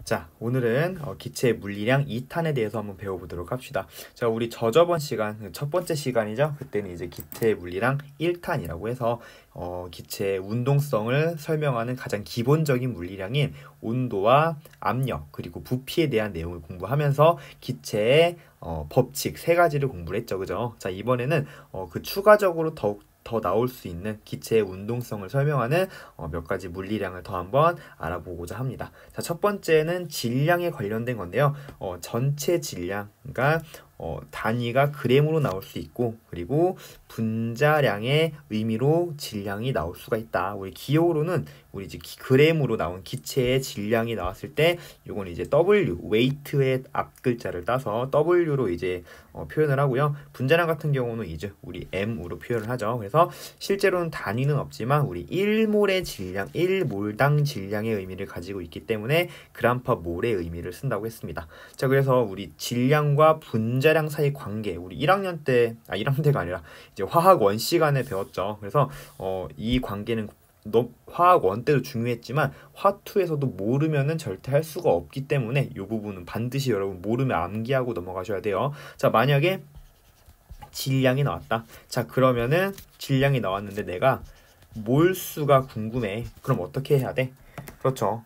자, 오늘은 기체의 물리량 2탄에 대해서 한번 배워보도록 합시다. 자, 우리 저저번 시간, 첫 번째 시간이죠. 그때는 이제 기체의 물리량 1탄이라고 해서 기체의 운동성을 설명하는 가장 기본적인 물리량인 온도와 압력, 그리고 부피에 대한 내용을 공부하면서 기체의 법칙 세 가지를 공부를 했죠. 그죠? 자, 이번에는 그 추가적으로 더 나올 수 있는 기체의 운동성을 설명하는 몇 가지 물리량을 더 한번 알아보고자 합니다. 자, 첫 번째는 질량에 관련된 건데요. 전체 질량, 그러니까 단위가 그램으로 나올 수 있고, 그리고 분자량의 의미로 질량이 나올 수가 있다. 우리 기호로는 우리 이제 그램으로 나온 기체의 질량이 나왔을 때 이건 이제 W, weight의 앞 글자를 따서 W로 이제 표현을 하고요. 분자량 같은 경우는 이제 우리 M으로 표현을 하죠. 그래서 실제로는 단위는 없지만 우리 1몰의 질량, 1몰당 질량의 의미를 가지고 있기 때문에 그램/몰의 의미를 쓴다고 했습니다. 자, 그래서 우리 질량과 분자량 사이 관계, 우리 1학년 때, 1학년때가 아니라 이제 화학 원 시간에 배웠죠. 그래서 이 관계는 화학 원 때도 중요했지만 화2에서도 모르면은 절대 할 수가 없기 때문에 이 부분은 반드시 여러분 모르면 암기하고 넘어가셔야 돼요. 자, 만약에 질량이 나왔다. 자, 그러면은 질량이 나왔는데 내가 몰수가 궁금해. 그럼 어떻게 해야 돼? 그렇죠.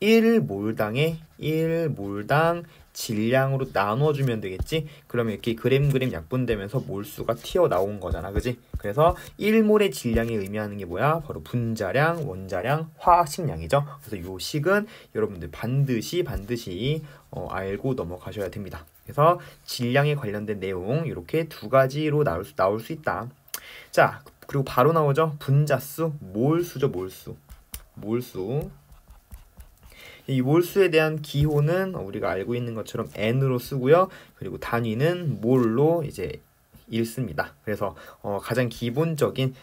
1몰당에 1몰당 질량으로 나눠주면 되겠지? 그러면 이렇게 그램 약분되면서 몰수가 튀어나온 거잖아. 그지? 그래서 1몰의 질량이 의미하는 게 뭐야? 바로 분자량, 원자량, 화학식량이죠. 그래서 요 식은 여러분들 반드시 알고 넘어가셔야 됩니다. 그래서 질량에 관련된 내용 이렇게 두 가지로 나올 수 있다. 자, 그리고 바로 나오죠. 분자수, 몰수죠. 몰수. 이 몰수에 대한 기호는 우리가 알고 있는 것처럼 N으로 쓰고요. 그리고 단위는 몰로 이제 읽습니다. 그래서 가장 기본적인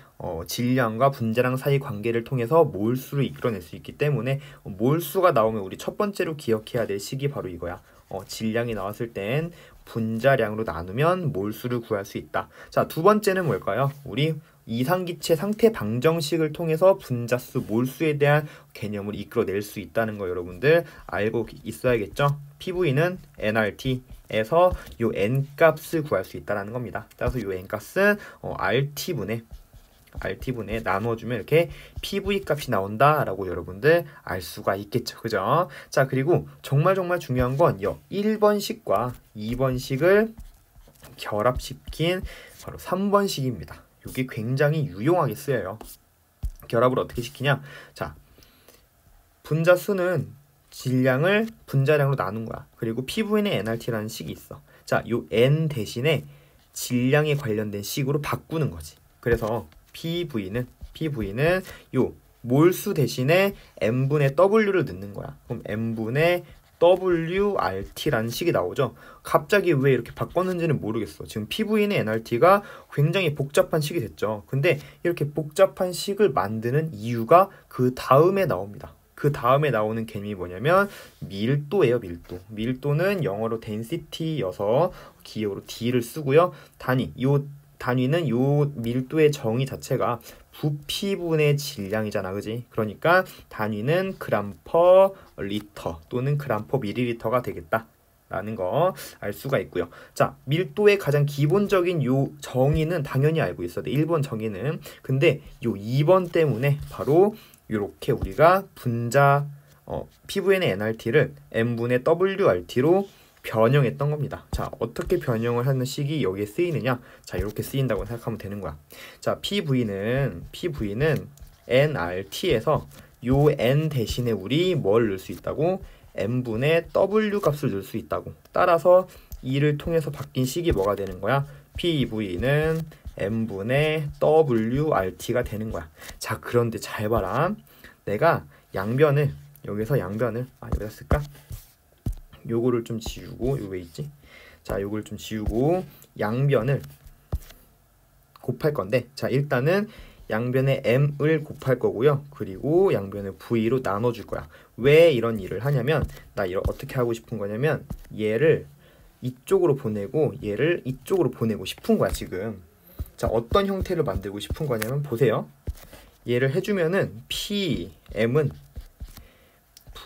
질량과 분자량 사이 관계를 통해서 몰수를 이끌어낼 수 있기 때문에 몰수가 나오면 우리 첫 번째로 기억해야 될 식이 바로 이거야. 질량이 나왔을 땐 분자량으로 나누면 몰수를 구할 수 있다. 자, 두 번째는 뭘까요? 우리 이상기체 상태 방정식을 통해서 분자수, 몰수에 대한 개념을 이끌어낼 수 있다는 거 여러분들 알고 있어야겠죠? PV는 nRT에서 요 n값을 구할 수 있다는 겁니다. 따라서 요 n값은 RT분에 나눠주면 이렇게 PV 값이 나온다라고 여러분들 알 수가 있겠죠. 그죠? 자, 그리고 정말 중요한 건 1번식과 2번식을 결합시킨 바로 3번식입니다. 이게 굉장히 유용하게 쓰여요. 결합을 어떻게 시키냐? 자, 분자수는 질량을 분자량으로 나눈 거야. 그리고 PV는 nRT라는 식이 있어. 자, 요 n 대신에 질량에 관련된 식으로 바꾸는 거지. 그래서 PV는 요 몰수 대신에 n분의 W를 넣는 거야. 그럼 n분의 WRT라는 식이 나오죠. 갑자기 왜 이렇게 바꿨는지는 모르겠어. 지금 PV는 nRT가 굉장히 복잡한 식이 됐죠. 근데 이렇게 복잡한 식을 만드는 이유가 그 다음에 나옵니다. 그 다음에 나오는 개념이 뭐냐면 밀도예요. 밀도는 영어로 density여서 기호로 D를 쓰고요. 단위는 요 밀도의 정의 자체가 부피분의 질량이잖아. 그지? 그러니까 단위는 g/L 또는 g/ml가 되겠다 라는 거 알 수가 있고요. 자, 밀도의 가장 기본적인 요 정의는 당연히 알고 있어야 돼. 1번 정의는. 근데 요 2번 때문에 바로 요렇게 우리가 PVN의 nRT를 n분의 WRT로 변형했던 겁니다. 자, 어떻게 변형을 하는 식이 여기에 쓰이느냐? 자, 이렇게 쓰인다고 생각하면 되는 거야. 자, PV는 nRT에서 요 n 대신에 우리 뭘 넣을 수 있다고? n분의 W 값을 넣을 수 있다고. 따라서 이를 통해서 바뀐 식이 뭐가 되는 거야? PV는 n분의 WRT가 되는 거야. 자, 그런데 잘 봐라. 내가 여기서 양변을 여기다 쓸까? 요거를 좀 지우고, 요거 왜 있지? 자, 요걸 좀 지우고 양변을 곱할 건데, 자, 일단은 양변에 m을 곱할 거고요. 그리고 양변을 v로 나눠줄 거야. 왜 이런 일을 하냐면, 나 이걸 어떻게 하고 싶은 거냐면, 얘를 이쪽으로 보내고 얘를 이쪽으로 보내고 싶은 거야, 지금. 자, 어떤 형태를 만들고 싶은 거냐면, 보세요. 얘를 해주면은 m은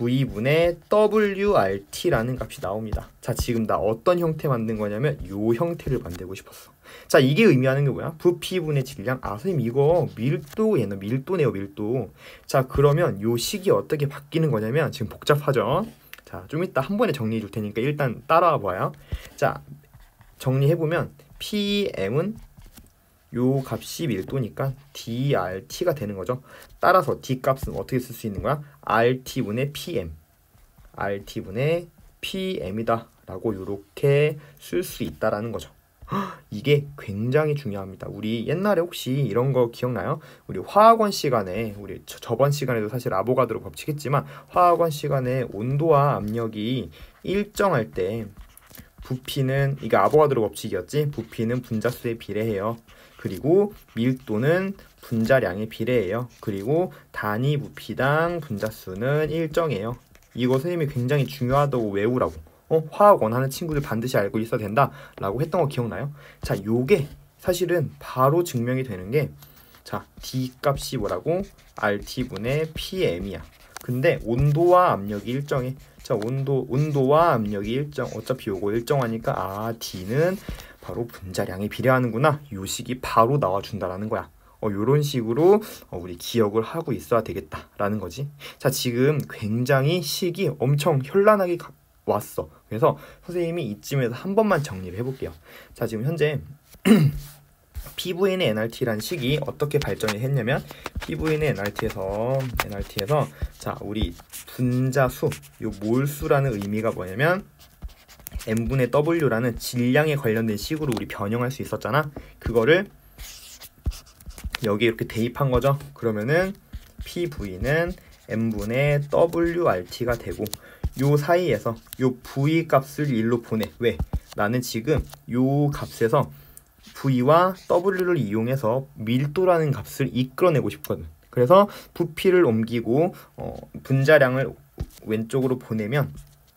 V분의 WRT라는 값이 나옵니다. 자, 지금 나 어떤 형태 만든 거냐면 요 형태를 만들고 싶었어. 자, 이게 의미하는 게 뭐야? 부피분의 질량. 아, 선생님 이거 밀도네요, 밀도. 자, 그러면 요 식이 어떻게 바뀌는 거냐면 지금 복잡하죠? 자, 좀 이따 한 번에 정리해 줄 테니까 일단 따라와 봐요. 자, 정리해 보면 PM은 요 값이 밀도니까 DRT가 되는 거죠. 따라서 D 값은 어떻게 쓸 수 있는 거야? RT분의 PM. RT분의 PM이다 라고 이렇게 쓸 수 있다라는 거죠. 이게 굉장히 중요합니다. 우리 옛날에 혹시 이런 거 기억나요? 우리 화학원 시간에, 우리 저번 시간에도 사실 아보가드로 법칙 했지만 화학원 시간에 온도와 압력이 일정할 때 부피는, 이게 아보가드로 법칙이었지, 부피는 분자수에 비례해요. 그리고 밀도는 분자량에 비례해요. 그리고 단위 부피당 분자수는 일정해요. 이거 선생님이 굉장히 중요하다고 외우라고. 화학 원하는 친구들 반드시 알고 있어야 된다 라고 했던 거 기억나요? 자, 요게 사실은 바로 증명이 되는 게, 자, D 값이 뭐라고? RT분의 PM이야. 근데 온도와 압력이 일정해. 자, 온도와 압력이 일정. 어차피 요거 일정하니까 아, D는 바로 분자량에 비례하는구나. 요 식이 바로 나와준다라는 거야. 요런 식으로 우리 기억을 하고 있어야 되겠다라는 거지. 자, 지금 굉장히 식이 엄청 현란하게 왔어. 그래서 선생님이 이쯤에서 한 번만 정리를 해볼게요. 자, 지금 현재 PVN의 NRT라는 식이 어떻게 발전을 했냐면, PVN의 NRT에서 자, 우리 분자수, 요 몰수라는 의미가 뭐냐면 M분의 W라는 질량에 관련된 식으로 우리 변형할 수 있었잖아. 그거를 여기 이렇게 대입한 거죠. 그러면은 PV는 M분의 WRT가 되고, 요 사이에서 요 V 값을 1로 보내. 왜? 나는 지금 요 값에서 V와 W를 이용해서 밀도라는 값을 이끌어내고 싶거든. 그래서 부피를 옮기고 분자량을 왼쪽으로 보내면,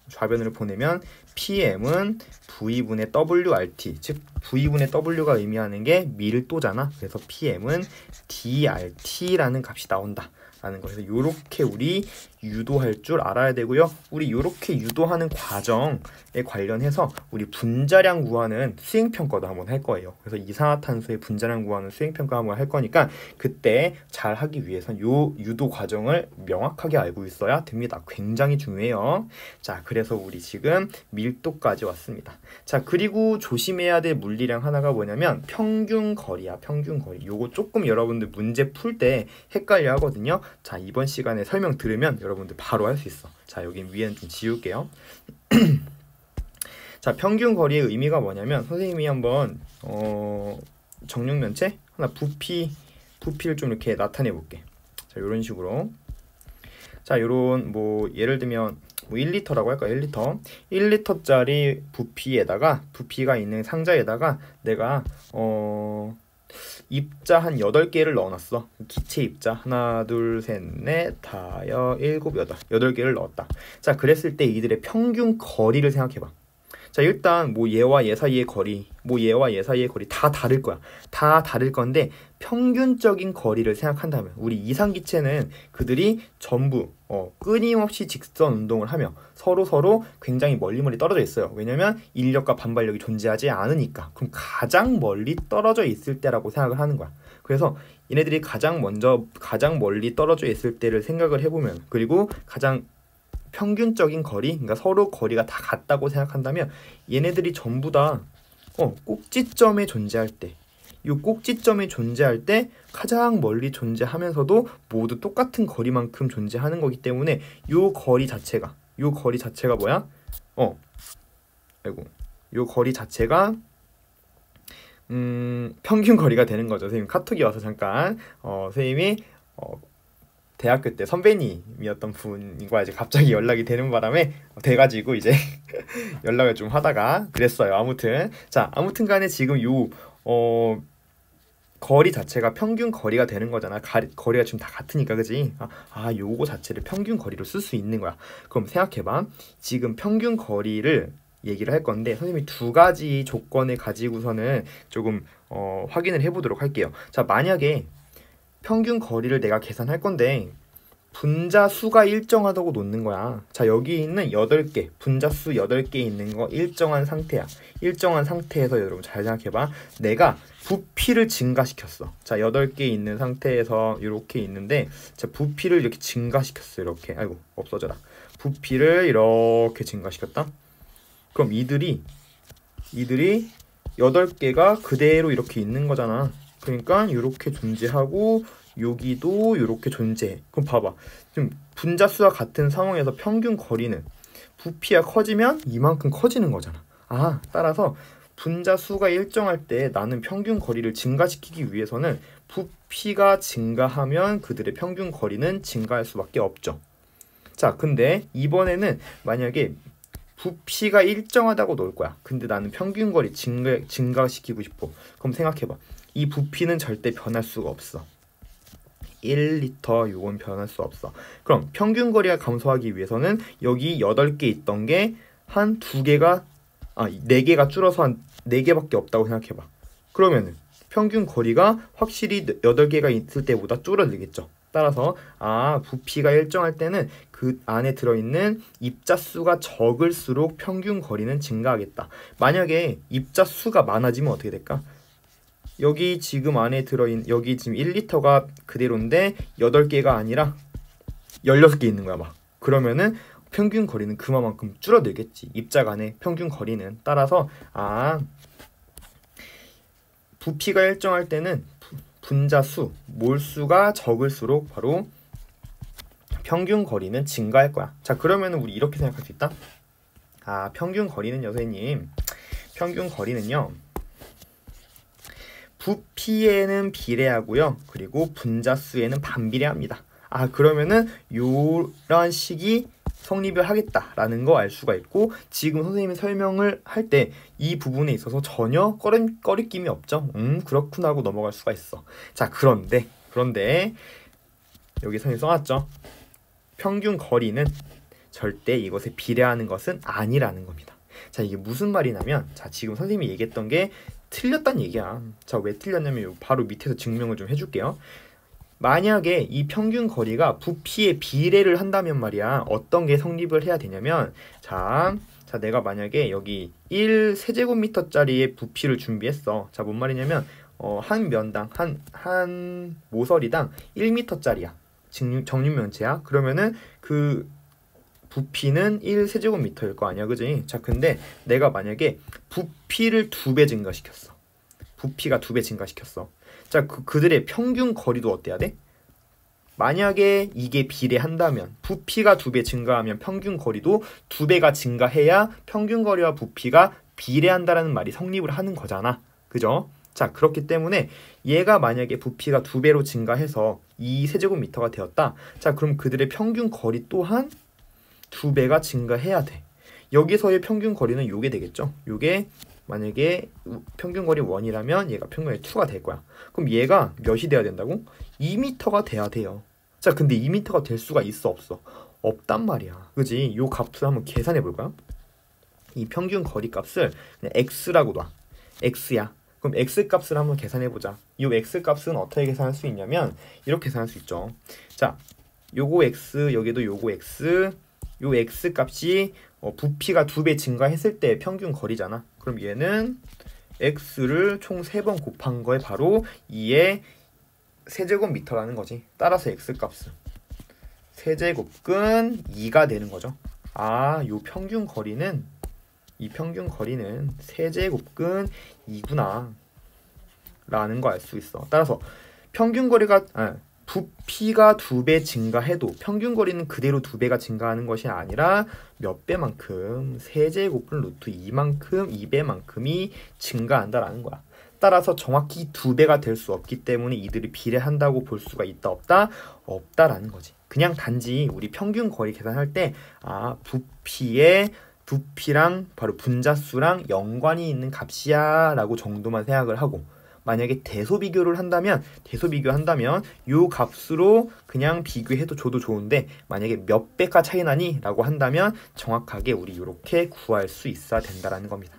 좌변으로 보내면 PM은 V분의 WRT, 즉 V분의 W가 의미하는 게 밀도잖아. 그래서 PM은 DRT라는 값이 나온다 라는 거. 그래서 요렇게 우리 유도할 줄 알아야 되고요. 우리 요렇게 유도하는 과정에 관련해서 우리 분자량 구하는 수행평가도 한번 할 거예요. 그래서 이산화탄소의 분자량 구하는 수행평가 한번 할 거니까 그때 잘 하기 위해선 요 유도 과정을 명확하게 알고 있어야 됩니다. 굉장히 중요해요. 자, 그래서 우리 지금 밀도까지 왔습니다. 자, 그리고 조심해야 될 물리량 하나가 뭐냐면 평균거리야. 평균거리. 요거 조금 여러분들 문제 풀 때 헷갈려 하거든요. 자, 이번 시간에 설명 들으면 여러분들 바로 할 수 있어. 자, 여기 위에는 좀 지울게요. 자, 평균거리의 의미가 뭐냐면, 선생님이 한번 정육면체 하나 부피를 좀 이렇게 나타내 볼게. 자, 요런 식으로. 자, 요런 뭐 예를 들면 뭐 1리터라고 할까? 1리터. 1리터짜리 부피가 있는 상자에다가 내가 입자 한 8개를 넣어놨어. 기체 입자 하나, 둘, 셋, 넷, 다섯, 일곱, 여덟. 8개를 넣었다. 자, 그랬을 때 이들의 평균 거리를 생각해봐. 자, 일단 뭐 얘와 얘 사이의 거리, 다 다를 거야. 다 다를 건데 평균적인 거리를 생각한다면, 우리 이상기체는 그들이 전부 끊임없이 직선 운동을 하며 서로 굉장히 멀리 떨어져 있어요. 왜냐면 인력과 반발력이 존재하지 않으니까. 그럼 가장 멀리 떨어져 있을 때라고 생각을 하는 거야. 그래서 얘네들이 가장 멀리 떨어져 있을 때를 생각을 해보면, 그리고 가장 평균적인 거리, 그러니까 서로 거리가 다 같다고 생각한다면, 얘네들이 전부 다 꼭지점에 존재할 때, 이 꼭지점에 존재할 때 가장 멀리 존재하면서도 모두 똑같은 거리만큼 존재하는 거기 때문에 요 거리 자체가 뭐야? 요 거리 자체가 평균 거리가 되는 거죠. 선생님 카톡이 와서 잠깐 선생님이 대학교 때 선배님이었던 분과 이제 갑자기 연락이 되는 바람에 돼가지고 이제 연락을 좀 하다가 그랬어요. 아무튼 간에 지금 요 거리 자체가 평균 거리가 되는 거잖아. 거리가 지금 다 같으니까, 그지? 요거 자체를 평균 거리로 쓸 수 있는 거야. 그럼 생각해봐. 지금 평균 거리를 얘기를 할 건데, 선생님이 두 가지 조건을 가지고서는 조금 확인을 해보도록 할게요. 자, 만약에 평균 거리를 내가 계산할 건데 분자수가 일정하다고 놓는 거야. 자, 여기 있는 8개, 분자수 8개 있는 거 일정한 상태야. 일정한 상태에서 여러분 잘 생각해봐. 내가 부피를 증가시켰어. 자, 8개 있는 상태에서 이렇게 있는데, 자, 부피를 이렇게 증가시켰어. 이렇게. 아이고, 없어져라. 부피를 이렇게 증가시켰다. 그럼 이들이 8개가 그대로 이렇게 있는 거잖아. 그러니까 이렇게 존재하고 여기도 이렇게 존재해. 그럼 봐봐. 지금 분자수와 같은 상황에서 평균 거리는 부피가 커지면 이만큼 커지는 거잖아. 아, 따라서 분자수가 일정할 때 나는 평균 거리를 증가시키기 위해서는 부피가 증가하면 그들의 평균 거리는 증가할 수밖에 없죠. 자, 근데 이번에는 만약에 부피가 일정하다고 놓을 거야. 근데 나는 평균 거리 증가시키고 싶어. 그럼 생각해봐. 이 부피는 절대 변할 수가 없어. 1리터 요건 변할 수 없어. 그럼 평균 거리가 감소하기 위해서는 여기 8개 있던 게 한 2개가 4개가 줄어서 한 4개밖에 없다고 생각해봐. 그러면은 평균 거리가 확실히 8개가 있을 때보다 줄어들겠죠. 따라서 부피가 일정할 때는 그 안에 들어있는 입자수가 적을수록 평균 거리는 증가하겠다. 만약에 입자수가 많아지면 어떻게 될까? 여기 지금 안에 들어있는 여기 지금 1리터가 그대로인데 8개가 아니라 16개 있는 거야 막. 그러면은 평균 거리는 그만큼 줄어들겠지. 입자 간의 평균 거리는. 따라서 부피가 일정할 때는 분자수, 몰수가 적을수록 바로 평균 거리는 증가할 거야. 자, 그러면은 우리 이렇게 생각할 수 있다. 평균 거리는요, 선생님. 평균 거리는요. 부피에는 비례하고요. 그리고 분자수에는 반비례합니다. 그러면은 요런 식이 성립을 하겠다라는 거 알 수가 있고, 지금 선생님이 설명을 할 때 이 부분에 있어서 전혀 꺼리낌이 없죠. 그렇구나 하고 넘어갈 수가 있어. 자, 그런데 여기 선생님 써놨죠. 평균 거리는 절대 이것에 비례하는 것은 아니라는 겁니다. 자, 이게 무슨 말이냐면, 자, 지금 선생님이 얘기했던 게 틀렸다는 얘기야. 자, 왜 틀렸냐면 바로 밑에서 증명을 좀 해줄게요. 만약에 이 평균 거리가 부피에 비례를 한다면 말이야, 어떤 게 성립을 해야 되냐면, 자, 내가 만약에 여기 1세제곱미터짜리의 부피를 준비했어. 자, 뭔 말이냐면 한 면당 한 모서리당 1m짜리야. 정육면체야. 그러면은 그 부피는 1세제곱미터일 거 아니야, 그지? 자, 근데 내가 만약에 부피를 2배 증가시켰어. 부피가 2배 증가시켰어. 자, 그들의 평균 거리도 어때야 돼? 만약에 이게 비례한다면, 부피가 2배 증가하면 평균 거리도 2배가 증가해야 평균 거리와 부피가 비례한다라는 말이 성립을 하는 거잖아. 그죠? 자, 그렇기 때문에 얘가 만약에 부피가 2배로 증가해서 2세제곱미터가 되었다. 자, 그럼 그들의 평균 거리 또한 2배가 증가해야 돼. 여기서의 평균 거리는 요게 되겠죠. 요게 만약에 평균 거리 1이라면 얘가 평균 거리 2가 될 거야. 그럼 얘가 몇이 돼야 된다고? 2m가 돼야 돼요. 자, 근데 2m가 될 수가 있어, 없어? 없단 말이야. 그지? 요 값을 한번 계산해 볼까요? 이 평균 거리 값을 그냥 x라고 놔. x야. 그럼 x 값을 한번 계산해 보자. 이 x 값은 어떻게 계산할 수 있냐면 이렇게 계산할 수 있죠. 자, 요거 x, 여기도 요거 x, 요 x 값이 부피가 2배 증가했을 때 평균 거리잖아. 그럼 얘는 x를 총 3번 곱한 거에 바로 2의 세제곱미터라는 거지. 따라서 x 값은 세제곱근 2가 되는 거죠. 요 평균 거리는 세제곱근 2구나 라는 거 알 수 있어. 따라서 평균 거리가 부피가 2배 증가해도 평균 거리는 그대로 2배가 증가하는 것이 아니라 몇 배만큼, 세제곱분 루트 2만큼, 2배만큼이 증가한다라는 거야. 따라서 정확히 2배가 될 수 없기 때문에 이들이 비례한다고 볼 수가 있다, 없다? 없다라는 거지. 그냥 단지 우리 평균 거리 계산할 때 부피랑 바로 분자수랑 연관이 있는 값이야 라고 정도만 생각을 하고, 만약에 대소비교를 한다면 요 값으로 그냥 비교해도 줘도 좋은데, 만약에 몇 배가 차이 나니? 라고 한다면 정확하게 우리 이렇게 구할 수 있어야 된다라는 겁니다.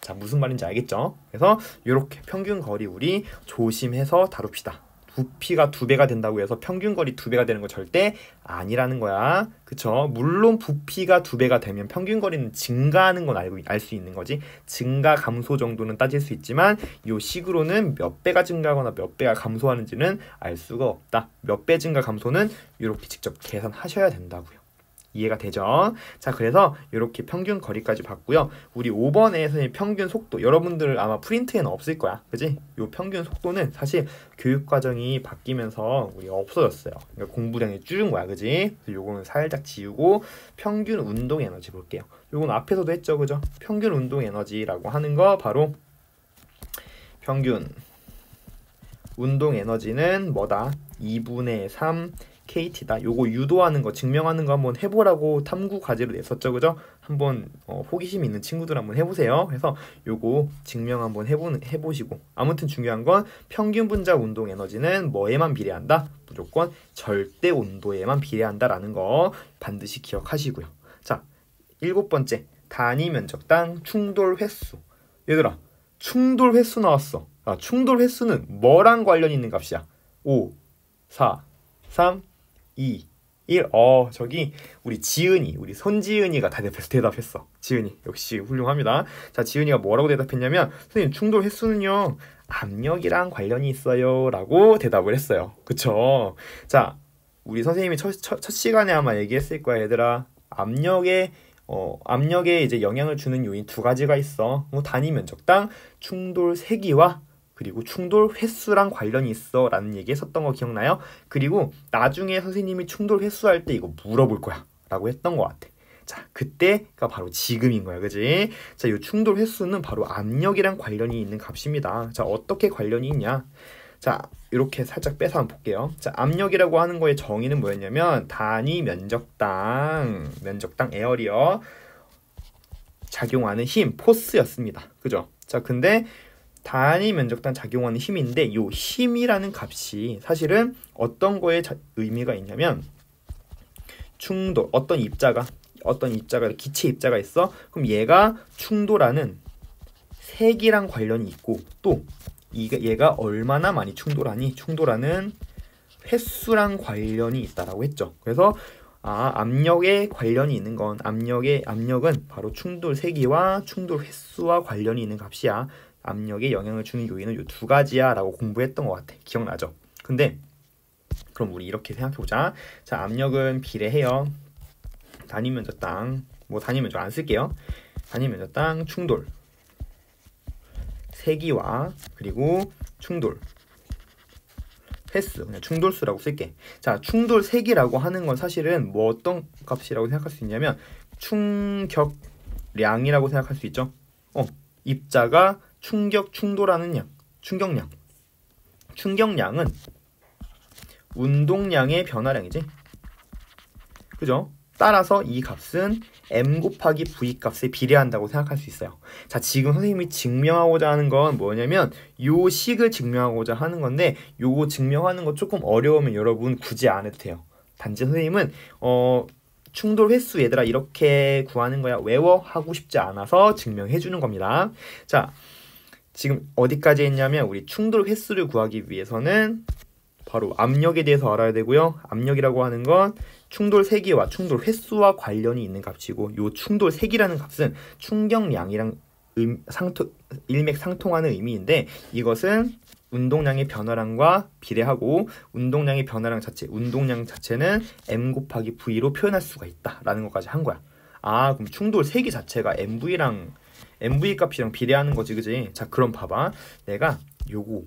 자, 무슨 말인지 알겠죠? 그래서 이렇게 평균 거리 우리 조심해서 다룹시다. 부피가 2배가 된다고 해서 평균거리 2배가 되는 거 절대 아니라는 거야. 그쵸? 물론 부피가 2배가 되면 평균거리는 증가하는 건 알 수 있는 거지. 증가 감소 정도는 따질 수 있지만 요 식으로는 몇 배가 증가하거나 몇 배가 감소하는지는 알 수가 없다. 몇 배 증가 감소는 이렇게 직접 계산하셔야 된다고요. 이해가 되죠? 자, 그래서 이렇게 평균 거리까지 봤고요. 우리 5번에서의 평균 속도, 여러분들 아마 프린트에는 없을 거야. 그지? 요 평균 속도는 사실 교육과정이 바뀌면서 우리가 없어졌어요. 그러니까 공부량이 줄은 거야. 그지? 그래서 요거는 살짝 지우고 평균 운동 에너지 볼게요. 요건 앞에서도 했죠. 그죠? 평균 운동 에너지라고 하는 거 바로 평균 운동 에너지는 뭐다? 2분의 3 KT다. 요거 유도하는 거, 증명하는 거 한번 해보라고 탐구 과제로 냈었죠. 그죠? 한번 호기심 있는 친구들 한번 해보세요. 그래서 요거 증명 한번 해보시고, 아무튼 중요한 건 평균 분자 운동 에너지는 뭐에만 비례한다? 무조건 절대 온도에만 비례한다라는 거 반드시 기억하시고요. 자, 7번째, 단위 면적당 충돌 횟수. 얘들아, 충돌 횟수 나왔어. 아, 충돌 횟수는 뭐랑 관련 있는 값이야? 5, 4, 3, 2, 1. 저기 우리 지은이, 우리 손지은이가 대답했어. 지은이 역시 훌륭합니다. 자, 지은이가 뭐라고 대답했냐면, 선생님 충돌 횟수는요 압력이랑 관련이 있어요 라고 대답을 했어요. 그쵸? 자, 우리 선생님이 첫 시간에 아마 얘기했을 거야. 얘들아, 압력에 이제 영향을 주는 요인 2가지가 있어. 단위 면적당 충돌 세기와 그리고 충돌 횟수랑 관련이 있어 라는 얘기 했었던 거 기억나요? 그리고 나중에 선생님이 충돌 횟수 할 때 이거 물어볼 거야 라고 했던 것 같아. 자, 그때가 바로 지금인 거야. 그지? 자, 이 충돌 횟수는 바로 압력이랑 관련이 있는 값입니다. 자, 어떻게 관련이 있냐? 자, 이렇게 살짝 빼서 한번 볼게요. 자, 압력이라고 하는 거의 정의는 뭐였냐면 단위 면적당 에어리어 작용하는 힘, 포스였습니다. 그죠? 자, 근데 단위 면적당 작용하는 힘인데 요 힘이라는 값이 사실은 어떤 거에 의미가 있냐면 충돌, 어떤 입자가 기체 입자가 있어. 그럼 얘가 충돌하는 세기랑 관련이 있고 또 얘가 얼마나 많이 충돌하는 횟수랑 관련이 있다라고 했죠. 그래서 압력에 관련이 있는 건 압력은 바로 충돌 세기와 충돌 횟수와 관련이 있는 값이야. 압력에 영향을 주는 요인은 요 2가지야 라고 공부했던 것 같아. 기억나죠? 근데 그럼 우리 이렇게 생각해보자. 자, 압력은 비례해요. 단위 면적당, 단위 면적 안 쓸게요. 단위 면적당 충돌 세기와 그리고 충돌 횟수, 그냥 충돌수라고 쓸게. 자, 충돌 세기라고 하는 건 사실은 어떤 값이라고 생각할 수 있냐면 충격량이라고 생각할 수 있죠. 입자가 충돌하는 양, 충격량은 운동량의 변화량이지. 그죠? 따라서 이 값은 m 곱하기 v 값에 비례한다고 생각할 수 있어요. 자, 지금 선생님이 증명하고자 하는 건 뭐냐면 요 식을 증명하고자 하는 건데, 요거 증명하는 거 조금 어려우면 여러분 굳이 안 해도 돼요. 단지 선생님은 충돌 횟수 얘들아 이렇게 구하는 거야 외워 하고 싶지 않아서 증명해 주는 겁니다. 자, 지금 어디까지 했냐면 우리 충돌 횟수를 구하기 위해서는 바로 압력에 대해서 알아야 되고요. 압력이라고 하는 건 충돌 세기와 충돌 횟수와 관련이 있는 값이고, 요 충돌 세기라는 값은 충격량이랑 일맥상통하는 의미인데, 이것은 운동량의 변화량과 비례하고 운동량 자체는 m 곱하기 v로 표현할 수가 있다라는 것까지 한 거야. 그럼 충돌 세기 자체가 mv 값이랑 비례하는 거지, 그지? 자, 그럼 봐봐. 내가 요거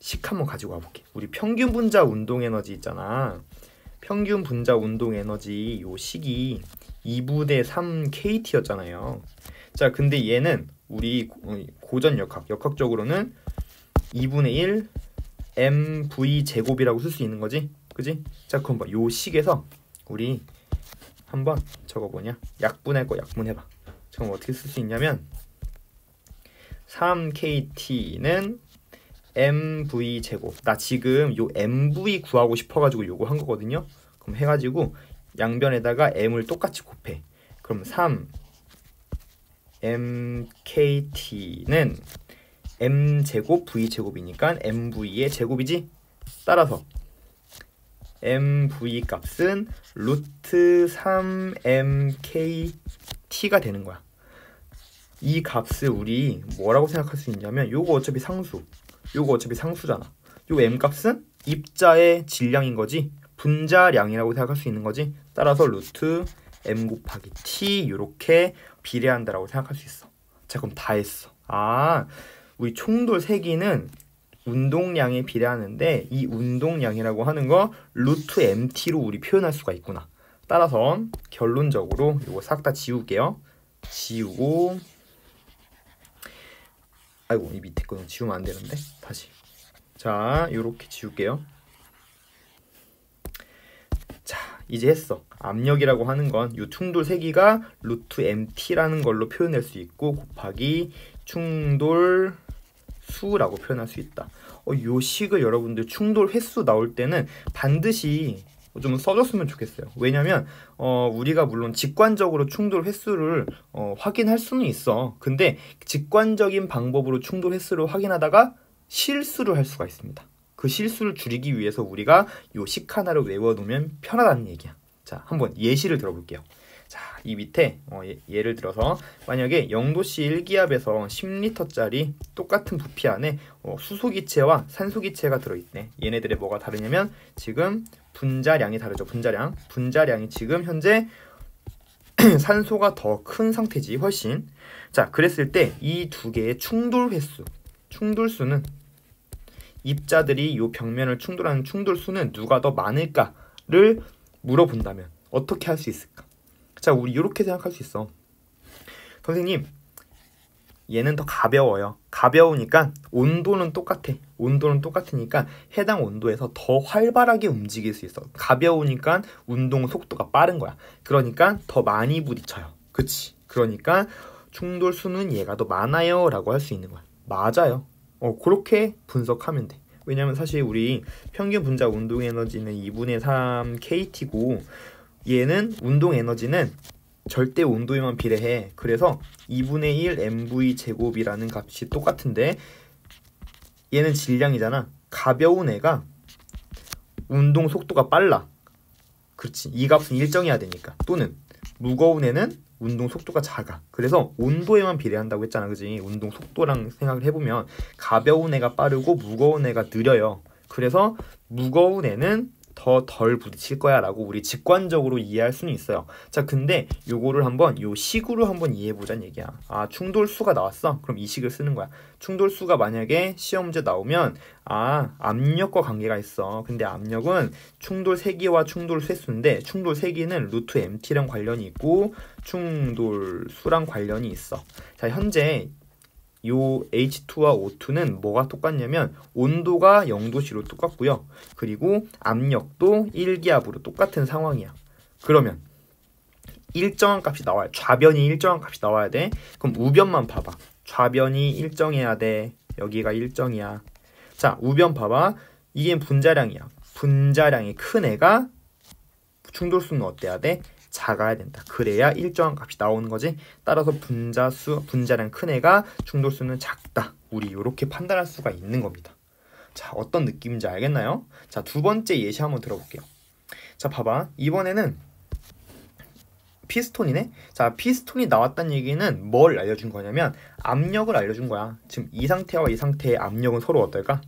식 한번 가지고 와볼게. 우리 평균 분자 운동 에너지 있잖아. 평균 분자 운동 에너지 요 식이 2분의 3 KT였잖아요. 자, 근데 얘는 우리 고전 역학적으로는 2분의 1 mv 제곱이라고 쓸 수 있는 거지, 그지? 자, 그럼 봐, 요 식에서 우리 한번 저거 뭐냐, 약분할 거 약분해봐. 그럼 어떻게 쓸 수 있냐면 3KT는 mv 제곱. 나 지금 요 mv 구하고 싶어가지고 요거 한 거거든요. 그럼 해가지고 양변에다가 m을 똑같이 곱해. 그럼 3 mkt는 m 제곱 v 제곱이니까 mv의 제곱이지. 따라서 mv 값은 루트 3mkt가 되는 거야. 이 값을 우리 뭐라고 생각할 수 있냐면 요거 어차피 상수, 요거 어차피 상수잖아. 요 m 값은 입자의 질량인 거지, 분자량이라고 생각할 수 있는 거지. 따라서 루트 m 곱하기 t 이렇게 비례한다라고 생각할 수 있어. 자, 그럼 다 했어. 우리 총돌 세기는 운동량에 비례하는데 이 운동량이라고 하는 거 루트 mt로 우리 표현할 수가 있구나. 따라서 결론적으로 이거 싹 다 지울게요. 지우고, 아이고 이 밑에 거는 지우면 안 되는데 다시. 자, 이렇게 지울게요. 자, 이제 했어. 압력이라고 하는 건 이 충돌 세기가 루트 mt라는 걸로 표현할 수 있고 곱하기 충돌 수라고 표현할 수 있다. 요 식을 여러분들 충돌 횟수 나올 때는 반드시 좀 써줬으면 좋겠어요. 왜냐면 우리가 물론 직관적으로 충돌 횟수를 확인할 수는 있어. 근데 직관적인 방법으로 충돌 횟수를 확인하다가 실수를 할 수가 있습니다. 그 실수를 줄이기 위해서 우리가 요 식 하나를 외워두면 편하다는 얘기야. 자, 한번 예시를 들어볼게요. 자, 이 밑에 예를 들어서 만약에 0도씨 1기압에서 10리터짜리 똑같은 부피 안에 수소기체와 산소기체가 들어있네. 얘네들의 뭐가 다르냐면 지금 분자량이 다르죠. 분자량이 지금 현재 산소가 더 큰 상태지, 훨씬. 자, 그랬을 때 이 두 개의 충돌 횟수, 충돌수는 입자들이 이 벽면을 충돌하는 충돌수는 누가 더 많을까를 물어본다면 어떻게 할 수 있을까? 자, 우리 이렇게 생각할 수 있어. 선생님, 얘는 더 가벼워요. 가벼우니까 온도는 똑같아. 온도는 똑같으니까 해당 온도에서 더 활발하게 움직일 수 있어. 가벼우니까 운동 속도가 빠른 거야. 그러니까 더 많이 부딪혀요. 그치? 그러니까 충돌 수는 얘가 더 많아요 라고 할 수 있는 거야. 맞아요. 그렇게 분석하면 돼. 왜냐면 사실 우리 평균 분자 운동 에너지는 2분의 3 kT고 얘는 운동 에너지는 절대 온도에만 비례해. 그래서 2분의 1 mv 제곱이라는 값이 똑같은데 얘는 질량이잖아. 가벼운 애가 운동 속도가 빨라. 그렇지. 이 값은 일정해야 되니까. 또는 무거운 애는 운동 속도가 작아. 그래서 온도에만 비례한다고 했잖아. 그지? 운동 속도랑 생각을 해보면 가벼운 애가 빠르고 무거운 애가 느려요. 그래서 무거운 애는 더 덜 부딪힐 거야 라고 우리 직관적으로 이해할 수는 있어요. 자, 근데 요거를 한번 요 식으로 한번 이해해보자는 얘기야. 충돌수가 나왔어? 그럼 이 식을 쓰는 거야. 충돌수가 만약에 시험 문제 나오면 압력과 관계가 있어. 근데 압력은 충돌 세기와 충돌 횟수인데 충돌 세기는 루트 mt랑 관련이 있고 충돌 수랑 관련이 있어. 자, 현재 요 H2와 O2는 뭐가 똑같냐면 온도가 0도씨로 똑같고요. 그리고 압력도 1기압으로 똑같은 상황이야. 그러면 일정한 값이 나와요. 좌변이 일정한 값이 나와야 돼. 그럼 우변만 봐봐. 좌변이 일정해야 돼. 여기가 일정이야. 자, 우변 봐봐. 이게 분자량이야. 분자량이 큰 애가 충돌수는 어때야 돼? 작아야 된다. 그래야 일정한 값이 나오는 거지. 따라서 분자량 큰 애가 충돌수는 작다. 우리 이렇게 판단할 수가 있는 겁니다. 자, 어떤 느낌인지 알겠나요? 자, 두 번째 예시 한번 들어볼게요. 자, 봐봐. 이번에는 피스톤이네. 자, 피스톤이 나왔다는 얘기는 뭘 알려준 거냐면 압력을 알려준 거야. 지금 이 상태와 이 상태의 압력은 서로 어떨까?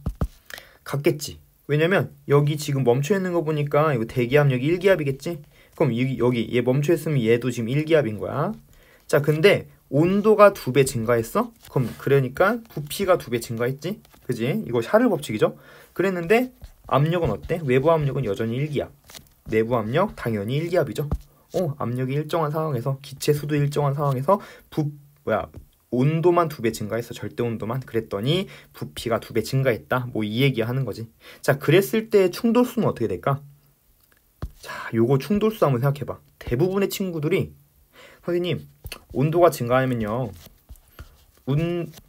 같겠지. 왜냐면 여기 지금 멈춰 있는 거 보니까 이거 대기압력이 1기압이겠지? 그럼 여기 얘 멈춰 있으면 얘도 지금 1기압인 거야. 자, 근데 온도가 2배 증가했어? 그럼 그러니까 부피가 2배 증가했지? 그지? 이거 샤를 법칙이죠? 그랬는데 압력은 어때? 외부 압력은 여전히 1기압. 내부 압력 당연히 1기압이죠. 압력이 일정한 상황에서 기체 수도 일정한 상황에서 온도만 2배 증가했어. 절대 온도만. 그랬더니 부피가 2배 증가했다. 뭐 이 얘기 하는 거지. 자, 그랬을 때 충돌수는 어떻게 될까? 자, 요거 충돌수 한번 생각해봐. 대부분의 친구들이 선생님 온도가 증가하면요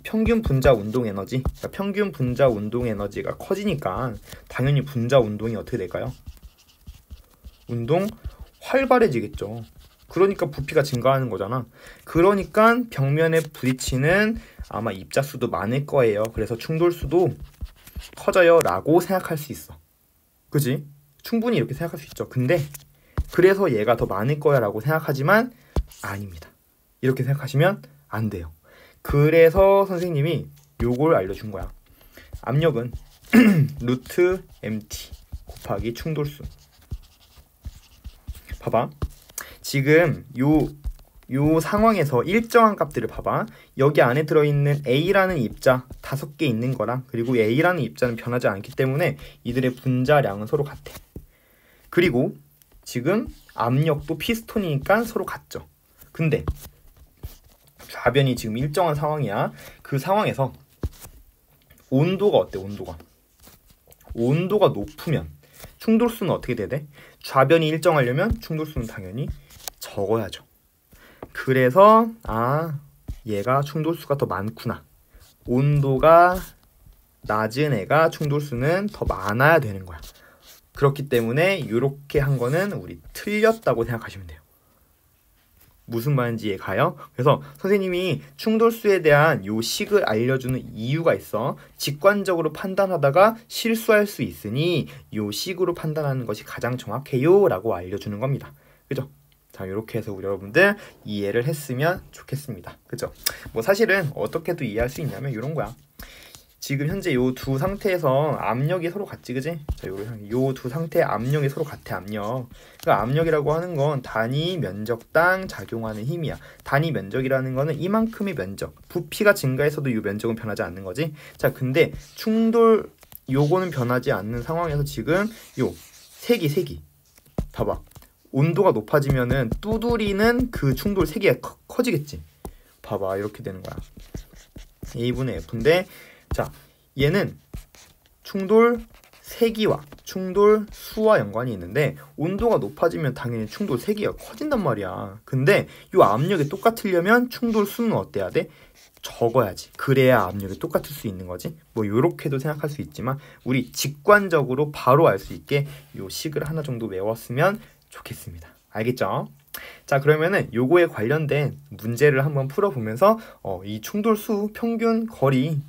평균 분자 운동 에너지, 그러니까 평균 분자 운동 에너지가 커지니까 당연히 분자 운동이 어떻게 될까요? 운동 활발해지겠죠. 그러니까 부피가 증가하는 거잖아. 그러니까 벽면에 부딪히는 아마 입자 수도 많을 거예요. 그래서 충돌 수도 커져요 라고 생각할 수 있어. 그지? 충분히 이렇게 생각할 수 있죠. 근데 그래서 얘가 더 많을 거야 라고 생각하지만 아닙니다. 이렇게 생각하시면 안 돼요. 그래서 선생님이 요걸 알려준 거야. 압력은 루트 mt 곱하기 충돌수. 봐봐. 지금 요 상황에서 일정한 값들을 봐봐. 여기 안에 들어있는 A라는 입자 5개 있는 거랑 그리고 A라는 입자는 변하지 않기 때문에 이들의 분자량은 서로 같아. 그리고 지금 압력도 피스톤이니까 서로 같죠. 근데 좌변이 지금 일정한 상황이야. 그 상황에서 온도가 어때? 온도가 높으면 충돌수는 어떻게 돼야 돼? 좌변이 일정하려면 충돌수는 당연히 적어야죠. 그래서 얘가 충돌수가 더 많구나. 온도가 낮은 애가 충돌수는 더 많아야 되는 거야. 그렇기 때문에 이렇게 한 거는 우리 틀렸다고 생각하시면 돼요. 무슨 말인지 이해가요? 그래서 선생님이 충돌수에 대한 요 식을 알려주는 이유가 있어. 직관적으로 판단하다가 실수할 수 있으니 요 식으로 판단하는 것이 가장 정확해요 라고 알려주는 겁니다. 그죠? 자, 이렇게 해서 우리 여러분들 이해를 했으면 좋겠습니다. 그죠? 뭐 사실은 어떻게도 이해할 수 있냐면 이런 거야. 지금 현재 요 두 상태에서 압력이 서로 같지, 그지? 자, 요 두 상태의 압력이 서로 같아, 압력. 그러니까 압력이라고 하는 건 단위 면적당 작용하는 힘이야. 단위 면적이라는 거는 이만큼의 면적. 부피가 증가해서도 요 면적은 변하지 않는 거지. 자, 근데 충돌 요거는 변하지 않는 상황에서 지금 요 색이 봐봐. 온도가 높아지면은 두드리는 그 충돌 세기가 커지겠지. 봐봐, 이렇게 되는 거야. A분의 F인데, 자, 얘는 충돌 세기와 충돌 수와 연관이 있는데 온도가 높아지면 당연히 충돌 세기가 커진단 말이야. 근데 이 압력이 똑같으려면 충돌 수는 어때야 돼? 적어야지. 그래야 압력이 똑같을 수 있는 거지. 뭐 요렇게도 생각할 수 있지만 우리 직관적으로 바로 알 수 있게 요 식을 하나 정도 외웠으면 좋겠습니다. 알겠죠? 자, 그러면은 요거에 관련된 문제를 한번 풀어보면서 이 충돌수, 평균 거리,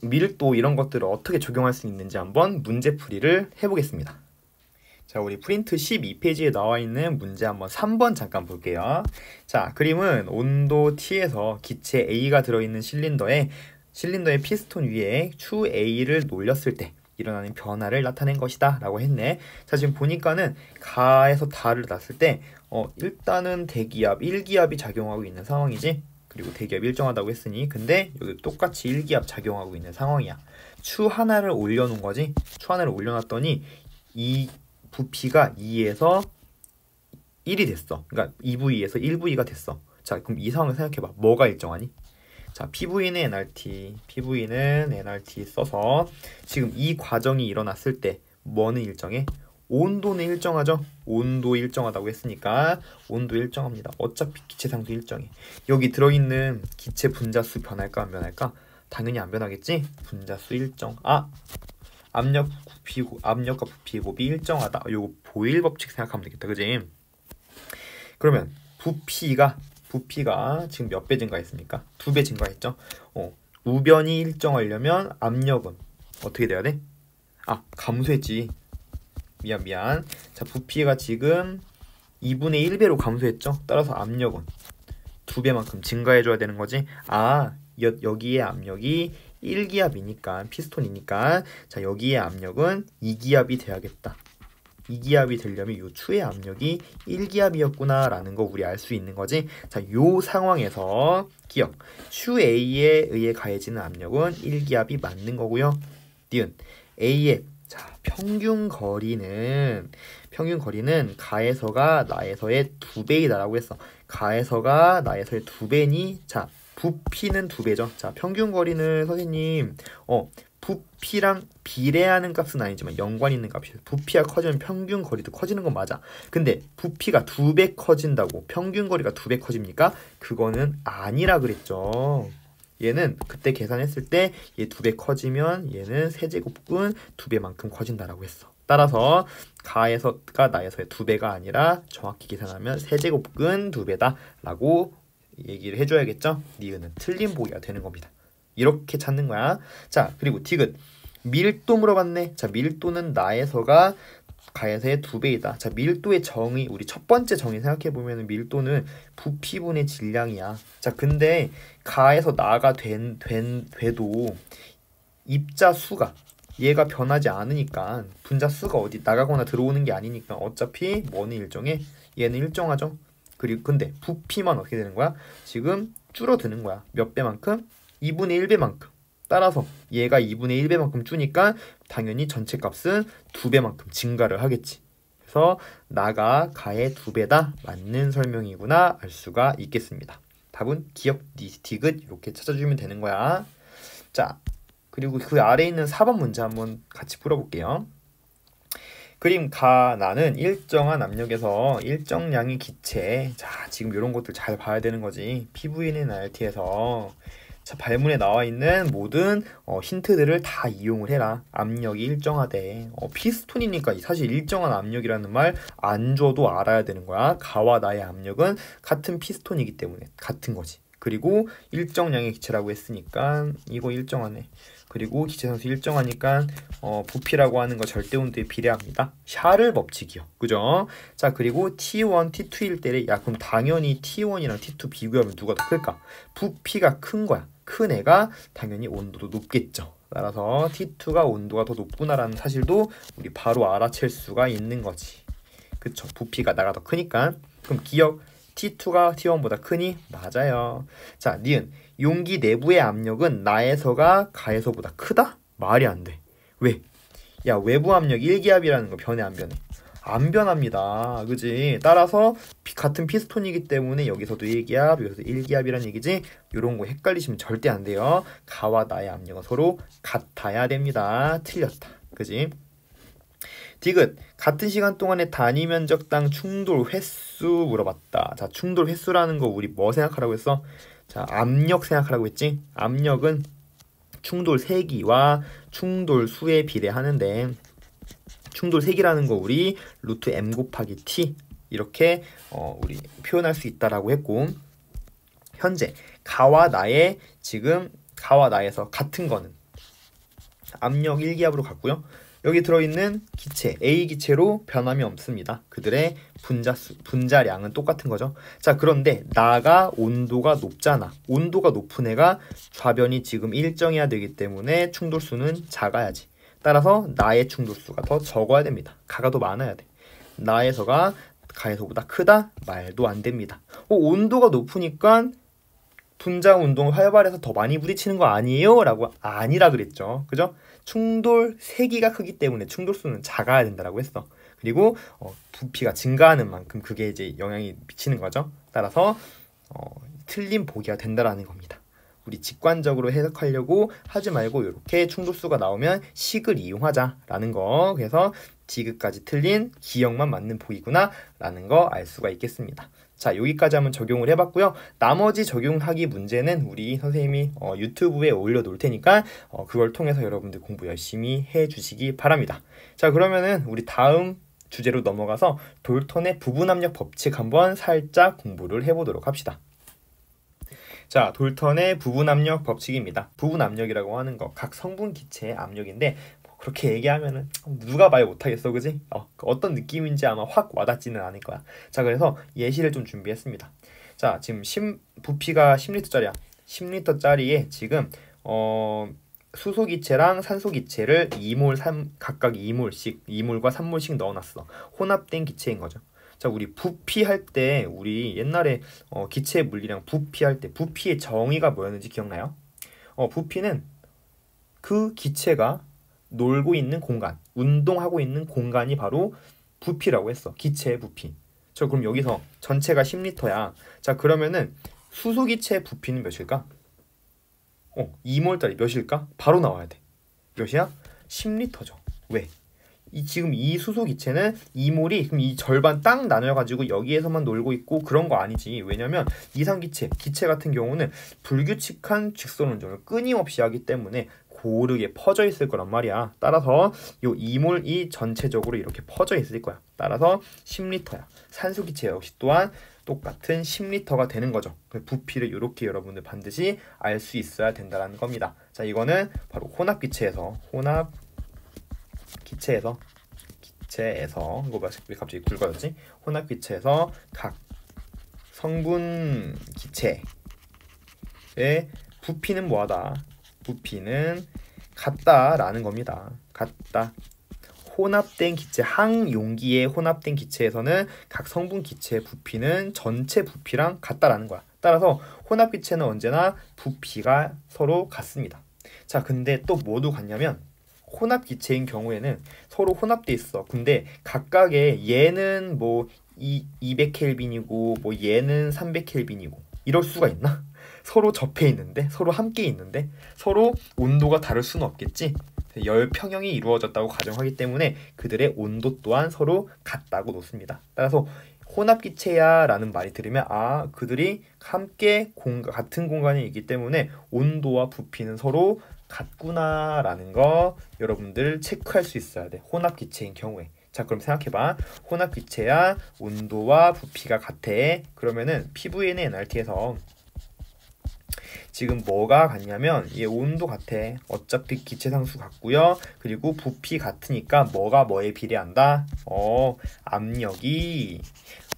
밀도 이런 것들을 어떻게 적용할 수 있는지 한번 문제풀이를 해보겠습니다. 자, 우리 프린트 12페이지에 나와 있는 문제 한번 3번 잠깐 볼게요. 자, 그림은 온도 T에서 기체 A가 들어있는 실린더의 피스톤 위에 추 A를 놀렸을 때 일어나는 변화를 나타낸 것이다 라고 했네. 자, 지금 보니까는 가에서 다를 놨을 때 일단은 대기압 1기압이 작용하고 있는 상황이지. 그리고 대기압 일정하다고 했으니 근데 여기 똑같이 1기압 작용하고 있는 상황이야. 추 하나를 올려놓은 거지. 추 하나를 올려놨더니 이 부피가 2에서 1이 됐어. 그러니까 2V에서 1V가 됐어. 자, 그럼 이 상황을 생각해봐. 뭐가 일정하니? 자, PV는 nRT 써서 지금 이 과정이 일어났을 때 뭐는 일정해? 온도는 일정하죠? 온도 일정하다고 했으니까 온도 일정합니다. 어차피 기체상도 일정해. 여기 들어있는 기체 분자수 변할까 안 변할까? 당연히 안 변하겠지? 분자수 일정. 압력과 부피 곱이 일정하다. 요거 보일 법칙 생각하면 되겠다. 그지? 그러면 부피가 지금 몇 배 증가했습니까? 2배 증가했죠? 우변이 일정하려면 압력은 어떻게 돼야 돼? 감소했지. 미안. 자, 부피가 지금 2분의 1배로 감소했죠? 따라서 압력은 2배만큼 증가해줘야 되는 거지. 여기에 압력이 1기압이니까 피스톤이니까 자, 여기에 압력은 2기압이 돼야겠다. 2기압이 되려면 이 추의 압력이 1기압이었구나 라는 거 우리 알 수 있는 거지. 자, 요 상황에서 기억, 추 A에 의해 가해지는 압력은 1기압이 맞는 거고요. 니은 A의 자, 평균 거리는 가에서가 나에서의 2배이다 라고 했어. 가에서가 나에서의 2배니 자, 부피는 2배죠. 자, 평균 거리는 선생님 부피랑 비례하는 값은 아니지만 연관 있는 값이에요. 부피가 커지면 평균 거리도 커지는 건 맞아. 근데 부피가 2배 커진다고 평균 거리가 2배 커집니까? 그거는 아니라 그랬죠. 얘는 그때 계산했을 때 얘 2배 커지면 얘는 세제곱근 2배만큼 커진다라고 했어. 따라서 가에서가 나에서의 2배가 아니라 정확히 계산하면 세제곱근 2배다 라고 얘기를 해줘야겠죠. 니은은 틀린 보기가 되는 겁니다. 이렇게 찾는 거야. 자, 그리고 디귿 밀도 물어봤네. 자, 밀도는 나에서가 가에서의 2배이다. 자, 밀도의 정의, 우리 첫 번째 정의 생각해보면 밀도는 부피분의 질량이야. 자, 근데 가에서 나가 돼도 입자 수가 얘가 변하지 않으니까 분자 수가 어디 나가거나 들어오는 게 아니니까 어차피 뭐는 일정해? 얘는 일정하죠. 그리고 근데 부피만 어떻게 되는 거야? 지금 줄어드는 거야. 몇 배만큼? 2분의 1배만큼. 따라서 얘가 2분의 1배만큼 주니까 당연히 전체 값은 2배만큼 증가를 하겠지. 그래서 나가 가의 2배다. 맞는 설명이구나 알 수가 있겠습니다. 답은 기역, 디귿 이렇게 찾아주면 되는 거야. 자, 그리고 그 아래에 있는 4번 문제 한번 같이 풀어볼게요. 그림 가 나는 일정한 압력에서 일정량의 기체. 자, 지금 이런 것들 잘 봐야 되는 거지. PV는 RT에서 자, 발문에 나와 있는 모든 힌트들을 다 이용을 해라. 압력이 일정하대. 피스톤이니까 사실 일정한 압력이라는 말 안 줘도 알아야 되는 거야. 가와 나의 압력은 같은 피스톤이기 때문에 같은 거지. 그리고 일정량의 기체라고 했으니까 이거 일정하네. 그리고 기체상수 일정하니까 부피라고 하는 거 절대 온도에 비례합니다. 샤를 법칙이요. 그죠? 자, 그리고 T1, T2일 때 야, 그럼 당연히 T1이랑 T2 비교하면 누가 더 클까? 부피가 큰 거야. 큰 애가 당연히 온도도 높겠죠. 따라서 T2가 온도가 더 높구나라는 사실도 우리 바로 알아챌 수가 있는 거지. 그쵸? 부피가 나가 더 크니까. 그럼 기억 T2가 T1보다 크니? 맞아요. 자, 니은 용기 내부의 압력은 나에서가 가에서보다 크다? 말이 안 돼. 왜? 야, 외부 압력 1기압이라는 거 변해 안 변해? 안 변합니다. 그지? 따라서 같은 피스톤이기 때문에 여기서도 1기압, 여기서도 1기압이라는 얘기지. 이런 거 헷갈리시면 절대 안 돼요. 가와 나의 압력은 서로 같아야 됩니다. 틀렸다. 그지? 디귿 같은 시간 동안의 단위 면적당 충돌 횟수 물어봤다. 자, 충돌 횟수라는 거 우리 뭐 생각하라고 했어? 자, 압력 생각하라고 했지? 압력은 충돌 세기와 충돌 수에 비례하는데 충돌 세기라는 거 우리 루트 m 곱하기 t 이렇게 우리 표현할 수 있다라고 했고 현재 가와 나의 지금 가와 나에서 같은 거는 압력 1기압으로 갔고요. 여기 들어있는 기체, A 기체로 변함이 없습니다. 그들의 분자량은 똑같은 거죠. 자, 그런데 나가 온도가 높잖아. 온도가 높은 애가 좌변이 지금 일정해야 되기 때문에 충돌수는 작아야지. 따라서 나의 충돌수가 더 적어야 됩니다. 가가 더 많아야 돼. 나에서가 가에서보다 크다? 말도 안 됩니다. 온도가 높으니까 분자 운동을 활발해서 더 많이 부딪히는 거 아니에요? 라고 아니라 그랬죠. 그죠? 충돌 세기가 크기 때문에 충돌수는 작아야 된다라고 했어. 그리고 부피가 증가하는 만큼 그게 이제 영향이 미치는 거죠. 따라서 틀린 보기가 된다라는 겁니다. 우리 직관적으로 해석하려고 하지 말고 이렇게 충돌수가 나오면 식을 이용하자라는 거. 그래서 디귿까지 틀린 기억만 맞는 보기구나 라는 거 알 수가 있겠습니다. 자, 여기까지 한번 적용을 해봤고요. 나머지 적용하기 문제는 우리 선생님이 유튜브에 올려놓을 테니까 그걸 통해서 여러분들 공부 열심히 해주시기 바랍니다. 자, 그러면은 우리 다음 주제로 넘어가서 돌턴의 부분압력 법칙 한번 살짝 공부를 해보도록 합시다. 자, 돌턴의 부분압력 법칙입니다. 부분압력이라고 하는 거 각 성분 기체의 압력인데 그렇게 얘기하면은 누가 말 못하겠어, 그지? 어떤 느낌인지 아마 확 와닿지는 않을 거야. 자, 그래서 예시를 좀 준비했습니다. 자, 지금 부피가 10L짜리야. 10L짜리에 지금 수소기체랑 산소기체를 2몰, 각각 2몰씩, 2몰과 3몰씩 넣어놨어. 혼합된 기체인 거죠. 자, 우리 부피할 때 우리 옛날에 기체 물리량 부피할 때 부피의 정의가 뭐였는지 기억나요? 부피는 그 기체가 놀고 있는 공간, 운동하고 있는 공간이 바로 부피라고 했어. 기체의 부피. 저 그럼 여기서 전체가 10L야. 자, 그러면은 수소기체의 부피는 몇일까? 2몰짜리 몇일까? 바로 나와야 돼. 몇이야? 10L죠. 왜? 지금 이 수소기체는 2몰이 그럼 이 절반 딱 나눠가지고 여기에서만 놀고 있고 그런 거 아니지. 왜냐면 이상기체, 기체 같은 경우는 불규칙한 직선 운동을 끊임없이 하기 때문에 고르게 퍼져 있을 거란 말이야. 따라서 요 2몰이 전체적으로 이렇게 퍼져 있을 거야. 따라서 10L야. 산소기체 역시 또한 똑같은 10L가 되는 거죠. 부피를 이렇게 여러분들 반드시 알 수 있어야 된다는 겁니다. 자, 이거는 바로 혼합기체에서 이거 왜 갑자기 굵어졌지? 혼합기체에서 각 성분 기체의 부피는 뭐하다? 부피는 같다라는 겁니다. 같다. 혼합된 기체, 항용기에 혼합된 기체에서는 각 성분 기체의 부피는 전체 부피랑 같다라는 거야. 따라서 혼합 기체는 언제나 부피가 서로 같습니다. 자, 근데 또 뭐도 같냐면 혼합 기체인 경우에는 서로 혼합돼 있어. 근데 각각의 얘는 뭐 200켈빈이고 뭐 얘는 300켈빈이고 이럴 수가 있나? 서로 접해 있는데, 서로 함께 있는데 서로 온도가 다를 수는 없겠지. 열 평형이 이루어졌다고 가정하기 때문에 그들의 온도 또한 서로 같다고 놓습니다. 따라서 혼합기체야 라는 말이 들으면 그들이 함께 같은 공간에 있기 때문에 온도와 부피는 서로 같구나 라는 거 여러분들 체크할 수 있어야 돼. 혼합기체인 경우에. 자, 그럼 생각해봐. 혼합기체야 온도와 부피가 같아. 그러면은 PVN의 NRT에서 지금 뭐가 같냐면 얘 온도 같아. 어차피 기체 상수 같고요. 그리고 부피 같으니까 뭐가 뭐에 비례한다? 압력이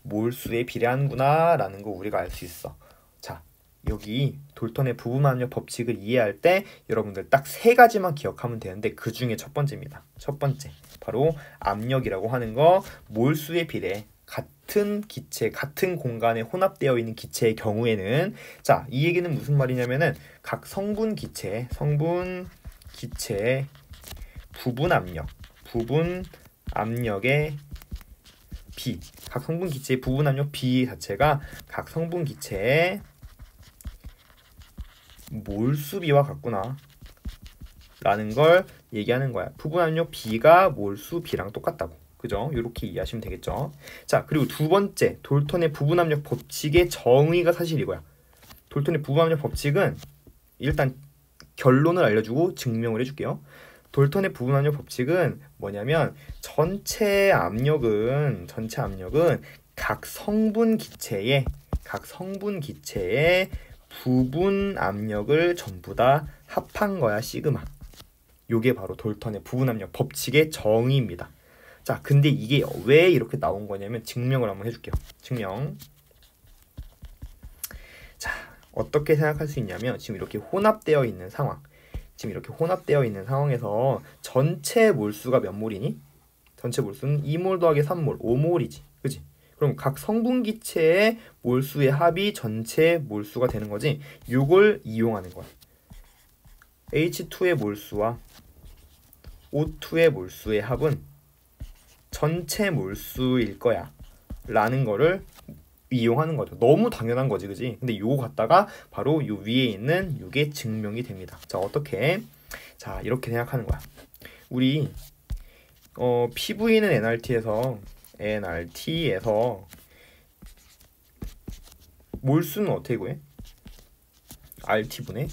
몰수에 비례하는구나 라는 거 우리가 알 수 있어. 자, 여기 돌턴의 부분 압력 법칙을 이해할 때 여러분들 딱 세 가지만 기억하면 되는데 그 중에 첫 번째입니다. 첫 번째 바로 압력이라고 하는 거 기체에 비례. 같은 기체, 같은 공간에 혼합되어 있는 기체의 경우에는 자, 이 얘기는 무슨 말이냐면은 각 성분 기체의 부분 압력의 B, 각 성분 기체의 부분 압력 B 자체가 각 성분 기체의 몰수비와 같구나 라는 걸 얘기하는 거야. 부분 압력 B가 몰수 B랑 똑같다고. 그죠? 이렇게 이해하시면 되겠죠. 자, 그리고 두 번째, 돌턴의 부분 압력 법칙의 정의가 사실 이거야. 돌턴의 부분 압력 법칙은 일단 결론을 알려주고 증명을 해줄게요. 돌턴의 부분 압력 법칙은 뭐냐면 전체 압력은 각 성분 기체의 부분 압력을 전부 다 합한 거야, 시그마. 요게 바로 돌턴의 부분 압력 법칙의 정의입니다. 자, 근데 이게 왜 이렇게 나온 거냐면 증명을 한번 해줄게요. 증명. 자, 어떻게 생각할 수 있냐면 지금 이렇게 혼합되어 있는 상황에서 전체 몰수가 몇 몰이니? 전체 몰수는 2몰 더하기 3몰, 5몰이지. 그지? 그럼 각 성분 기체의 몰수의 합이 전체 몰수가 되는 거지. 요걸 이용하는 거야. H2의 몰수와 O2의 몰수의 합은 전체 몰수일 거야 라는 거를 이용하는 거죠. 너무 당연한 거지, 그지? 근데 요거 갖다가 바로 요 위에 있는 요게 증명이 됩니다. 자, 어떻게? 자, 이렇게 생각하는 거야. 우리 PV는 NRT에서 몰수는 어떻게 구해? RT분의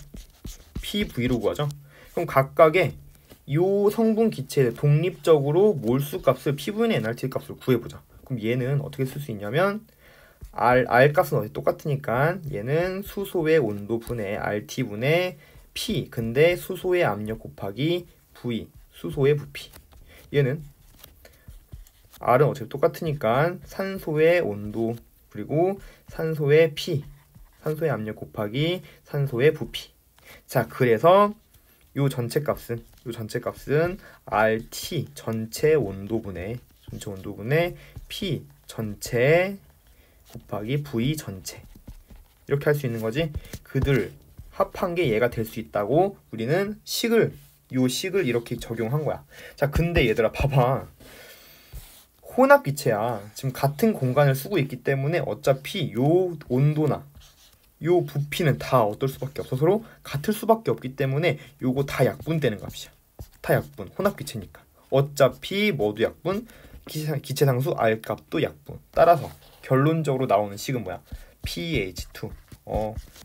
PV로 구하죠. 그럼 각각의 요 성분 기체에 독립적으로 몰수 값을 PV는 NRT 값을 구해보자. 그럼 얘는 어떻게 쓸 수 있냐면 R 값은 어디 똑같으니까 얘는 수소의 온도 분의 RT분의 P, 근데 수소의 압력 곱하기 V, 수소의 부피. 얘는 R은 어차피 똑같으니까 산소의 온도 그리고 산소의 P, 산소의 압력 곱하기 산소의 부피. 자, 그래서 요 전체 값은 RT 전체 온도분의 P 전체 곱하기 V 전체 이렇게 할 수 있는 거지. 그들 합한 게 얘가 될 수 있다고 우리는 식을 이렇게 적용한 거야. 자, 근데 얘들아 봐봐. 혼합 기체야. 지금 같은 공간을 쓰고 있기 때문에 어차피 요 온도나 요 부피는 다 어떨 수밖에 없어. 서로 같을 수밖에 없기 때문에 요거 다 약분되는 값이야. 다 약분. 혼합 기체니까. 어차피 모두 약분. 기체 상수 R 값도 약분. 따라서 결론적으로 나오는 식은 뭐야? pH2.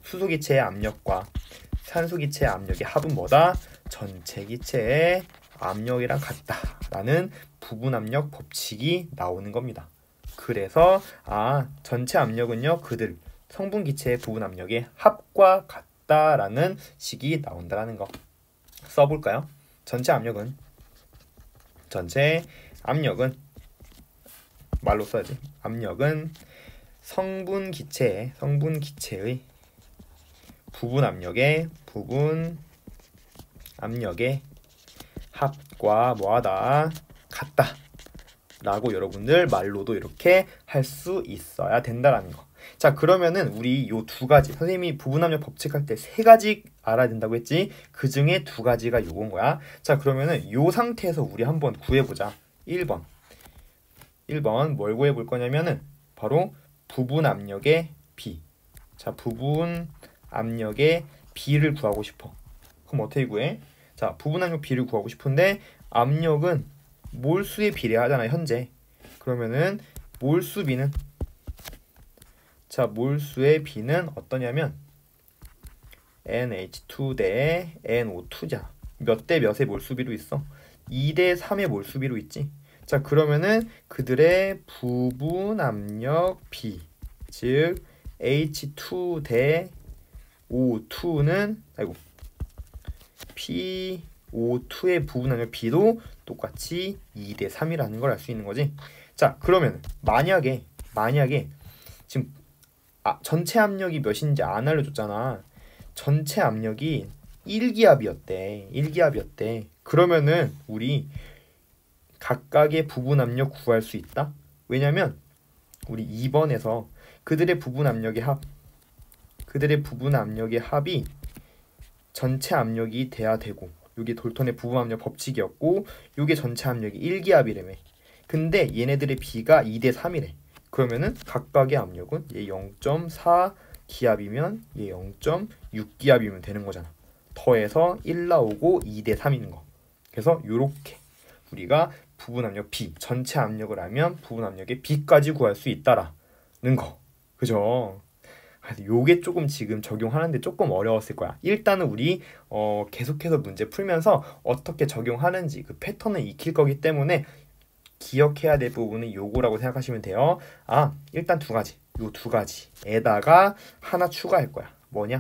수소 기체의 압력과 산소 기체의 압력의 합은 뭐다? 전체 기체의 압력이랑 같다라는 부분 압력 법칙이 나오는 겁니다. 그래서 전체 압력은요 그들 성분 기체의 부분 압력의 합과 같다라는 식이 나온다라는 거 써볼까요? 전체 압력은 말로 써야지. 압력은 성분 기체의 부분 압력의 합과 뭐하다 같다 라고 여러분들 말로도 이렇게 할 수 있어야 된다라는 거. 자, 그러면은 우리 요 두 가지 선생님이 부분 압력 법칙할 때 세 가지 알아야 된다고 했지. 그 중에 두 가지가 요건 거야. 자, 그러면은 요 상태에서 우리 한번 구해보자. 1번 뭘 구해볼 거냐면은 바로 부분 압력의 B. 자, 부분 압력의 B를 구하고 싶어. 그럼 어떻게 구해? 자, 부분 압력 B를 구하고 싶은데 압력은 몰수에 비례하잖아 현재. 그러면은 몰수 B는 몰수의 B는 어떠냐면 NH2 대 NO2자. 몇 대 몇의 몰수비로 있어? 2대 3의 몰수비로 있지. 자, 그러면은 그들의 부분 압력 B, 즉 H2 대 O2는 PO2의 부분 압력 B도 똑같이 2대 3이라는 걸 알 수 있는 거지. 자, 그러면 만약에 지금 전체 압력이 몇인지 안 알려줬잖아. 전체 압력이 1기압이었대. 그러면은 우리 각각의 부분 압력 구할 수 있다. 왜냐면 우리 2번에서 그들의 부분 압력의 합이 전체 압력이 돼야 되고, 이게 돌턴의 부분 압력 법칙이었고, 이게 전체 압력이 1기압이래며. 근데 얘네들의 B가 2대 3이래. 그러면은 각각의 압력은 얘 0.4 기압이면 얘 0.6기압이면 되는 거잖아. 더해서 1 나오고 2대 3이는 거. 그래서 요렇게 우리가 부분 압력 B, 전체 압력을 알면 부분 압력의 B까지 구할 수 있다라는 거. 그죠? 그래서 요게 조금 지금 적용하는데 조금 어려웠을 거야. 일단은 우리 계속해서 문제 풀면서 어떻게 적용하는지 그 패턴을 익힐 거기 때문에 기억해야 될 부분은 요거라고 생각하시면 돼요. 일단 요 두 가지에다가 하나 추가할 거야. 뭐냐?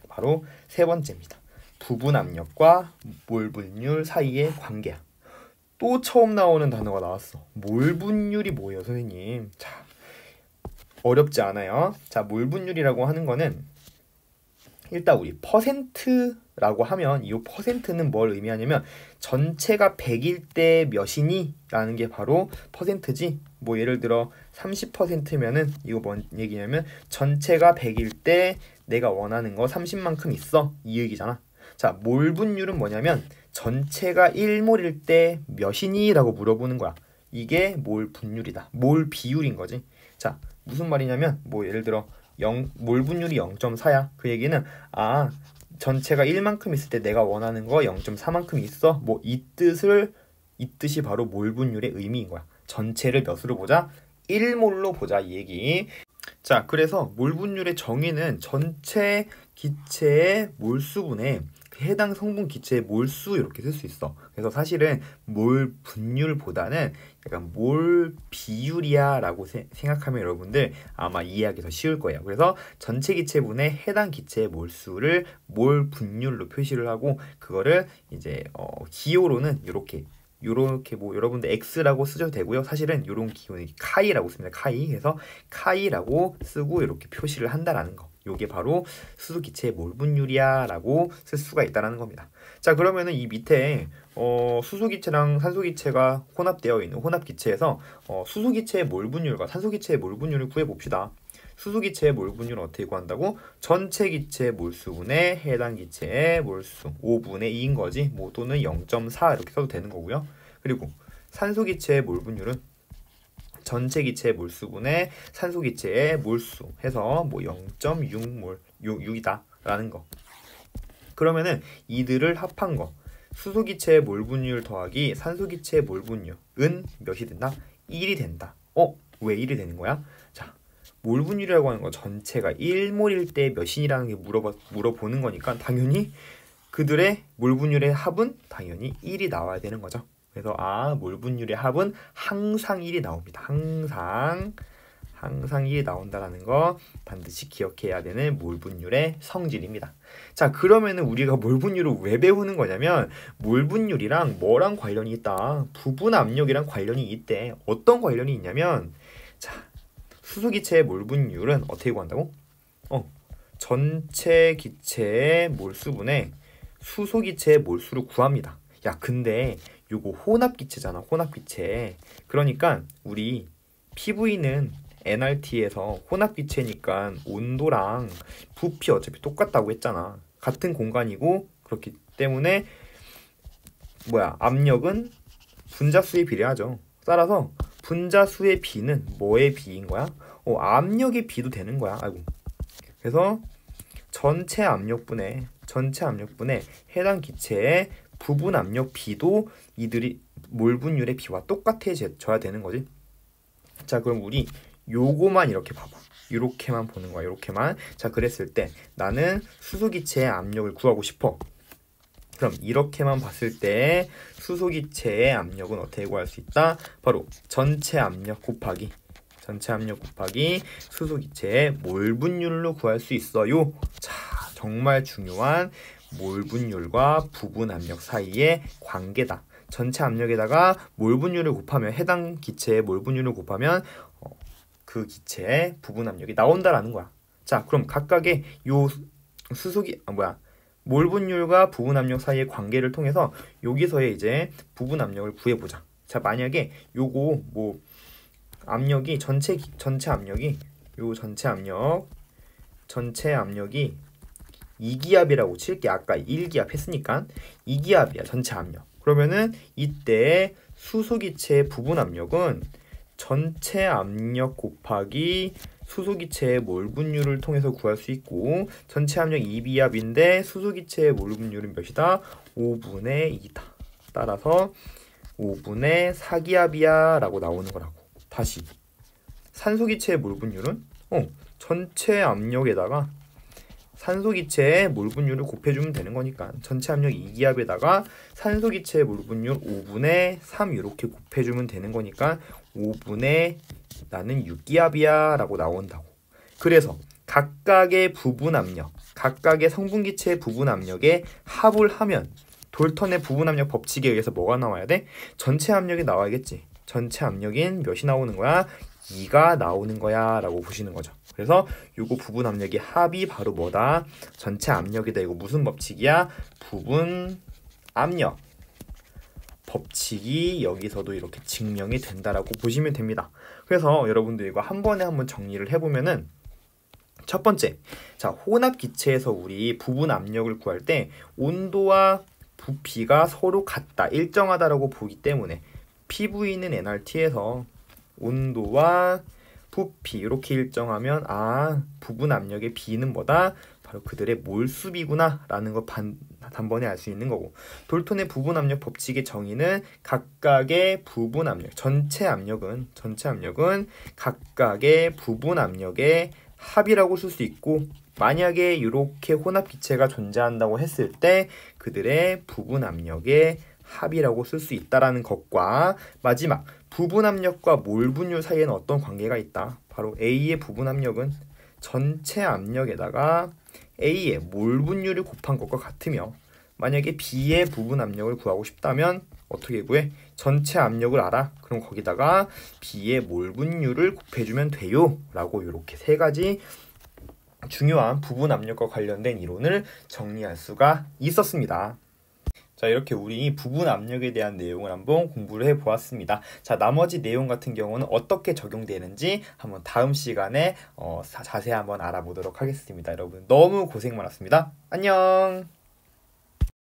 바로 세 번째입니다. 부분 압력과 몰 분율 사이의 관계야. 또 처음 나오는 단어가 나왔어. 몰 분율이 뭐예요, 선생님? 자, 어렵지 않아요. 자, 몰 분율이라고 하는 거는 일단 우리 퍼센트라고 하면 이 퍼센트는 뭘 의미하냐면 전체가 100일 때 몇이니? 라는 게 바로 퍼센트지. 뭐 예를 들어 30%면은 이거 뭔 얘기냐면 전체가 100일 때 내가 원하는 거 30만큼 있어. 이 얘기잖아. 자, 몰 분율은 뭐냐면 전체가 1몰일 때 몇이니? 라고 물어보는 거야. 이게 몰 분율이다. 몰 비율인 거지. 자, 무슨 말이냐면 뭐 예를 들어 몰 분율이 0.4야. 그 얘기는 전체가 1만큼 있을 때 내가 원하는 거 0.4만큼 있어. 뭐 이 뜻이 바로 몰 분율의 의미인 거야. 전체를 몇으로 보자? 1몰로 보자 이 얘기. 자, 그래서 몰 분율의 정의는 전체 기체의 몰수분의 해당 성분 기체의 몰수 이렇게 쓸 수 있어. 그래서 사실은 몰 분율보다는 약간 몰 비율이야 라고 생각하면 여러분들 아마 이해하기 더 쉬울 거예요. 그래서 전체 기체분의 해당 기체의 몰수를 몰 분율로 표시를 하고, 그거를 이제 기호로는 이렇게 뭐 여러분들 X라고 쓰셔도 되고요. 사실은 이런 기호는 카이라고 씁니다. 카이. 그래서 카이라고 쓰고 이렇게 표시를 한다라는 거. 요게 바로 수소 기체의 몰 분율이야 라고 쓸 수가 있다는 겁니다. 자, 그러면은 이 밑에 수소 기체랑 산소 기체가 혼합되어 있는 혼합 기체에서 수소 기체의 몰 분율과 산소 기체의 몰 분율을 구해 봅시다. 수소 기체의 몰 분율은 어떻게 구한다고? 전체 기체의 몰수분의 해당 기체의 몰수 5분의 2인 거지. 뭐 또는 0.4 이렇게 써도 되는 거고요. 그리고 산소 기체의 몰 분율은 전체 기체의 몰수분의 산소 기체의 몰수 해서 뭐 0.6몰 6이다 라는 거. 그러면은 이들을 합한 거, 수소 기체의 몰 분율 더하기 산소 기체의 몰 분율은 몇이 된다? 1이 된다. 왜 1이 되는 거야? 자, 몰 분율이라고 하는 거 전체가 1몰일 때 몇이라는 게 물어보는 거니까 당연히 그들의 몰 분율의 합은 당연히 1이 나와야 되는 거죠. 그래서 몰 분율의 합은 항상 1이 나옵니다. 항상 1이 나온다라는 거 반드시 기억해야 되는 몰 분율의 성질입니다. 자, 그러면은 우리가 몰 분율을 왜 배우는 거냐면 몰 분율이랑 뭐랑 관련이 있다? 부분 압력이랑 관련이 있대. 어떤 관련이 있냐면 자, 수소기체의 몰 분율은 어떻게 구한다고? 전체 기체의 몰수분의 수소기체의 몰수를 구합니다. 야, 근데 요거 혼합기체잖아. 혼합기체. 그러니까 우리 PV는 NRT에서 혼합기체니까 온도랑 부피 어차피 똑같다고 했잖아. 같은 공간이고 그렇기 때문에 압력은 분자수에 비례하죠. 따라서 분자수의 비는 뭐의 비인 거야? 압력의 비도 되는 거야. 그래서 전체 압력분의 해당 기체의 부분 압력 비도 이들이 몰 분율의 비와 똑같아져야 되는 거지. 자, 그럼 우리 요거만 이렇게 봐봐. 이렇게만 보는 거야. 이렇게만. 자, 그랬을 때 나는 수소기체의 압력을 구하고 싶어. 그럼 이렇게만 봤을 때 수소기체의 압력은 어떻게 구할 수 있다? 바로 전체 압력 곱하기 수소기체의 몰 분율로 구할 수 있어요. 자, 정말 중요한 몰 분율과 부분 압력 사이의 관계다. 전체 압력에다가 몰 분율을 곱하면 해당 기체의 몰 분율을 곱하면 그 기체의 부분 압력이 나온다라는 거야. 자, 그럼 각각의 요 몰 분율과 부분 압력 사이의 관계를 통해서 여기서의 이제 부분 압력을 구해보자. 자, 만약에 요거 압력이 전체 압력이 전체 압력이 2기압이라고 칠게. 아까 1기압 했으니까 2기압이야 전체 압력. 그러면은 이때 수소기체의 부분 압력은 전체 압력 곱하기 수소기체의 몰 분율을 통해서 구할 수 있고, 전체 압력 2기압인데 수소기체의 몰 분율은 몇이다? 5분의 2다. 따라서 5분의 4기압이야 라고 나오는 거라고. 다시 산소기체의 몰 분율은 전체 압력에다가 산소기체의 몰 분율을 곱해주면 되는 거니까 전체 압력 2기압에다가 산소기체의 몰 분율 5분의 3 이렇게 곱해주면 되는 거니까 5분의 나는 6기압이야 라고 나온다고. 그래서 각각의 부분 압력, 각각의 성분기체의 부분 압력에 합을 하면 돌턴의 부분 압력 법칙에 의해서 뭐가 나와야 돼? 전체 압력이 나와야겠지. 전체 압력인 몇이 나오는 거야? 2가 나오는 거야 라고 보시는 거죠. 그래서 요거 부분 압력의 합이 바로 뭐다? 전체 압력이다. 이거 무슨 법칙이야? 부분 압력 법칙이 여기서도 이렇게 증명이 된다라고 보시면 됩니다. 그래서 여러분들 이거 한 번에 한번 정리를 해보면은, 첫 번째, 자, 혼합 기체에서 우리 부분 압력을 구할 때 온도와 부피가 서로 같다, 일정하다라고 보기 때문에 PV는 NRT에서 온도와 부피 이렇게 일정하면 부분 압력의 비는 뭐다? 바로 그들의 몰수비구나 라는 거 단번에 알 수 있는 거고, 돌톤의 부분 압력 법칙의 정의는 각각의 부분 압력, 전체 압력은 각각의 부분 압력의 합이라고 쓸 수 있고, 만약에 이렇게 혼합 기체가 존재한다고 했을 때 그들의 부분 압력의 합이라고 쓸 수 있다라는 것과, 마지막 부분 압력과 몰 분율 사이에는 어떤 관계가 있다? 바로 A의 부분 압력은 전체 압력에다가 A의 몰 분율을 곱한 것과 같으며, 만약에 B의 부분 압력을 구하고 싶다면 어떻게 구해? 전체 압력을 알아? 그럼 거기다가 B의 몰 분율을 곱해주면 돼요 라고 이렇게 세 가지 중요한 부분 압력과 관련된 이론을 정리할 수가 있었습니다. 자, 이렇게 우리 부분 압력에 대한 내용을 한번 공부를 해보았습니다. 자, 나머지 내용 같은 경우는 어떻게 적용되는지 한번 다음 시간에 자세히 한번 알아보도록 하겠습니다. 여러분 너무 고생 많았습니다. 안녕.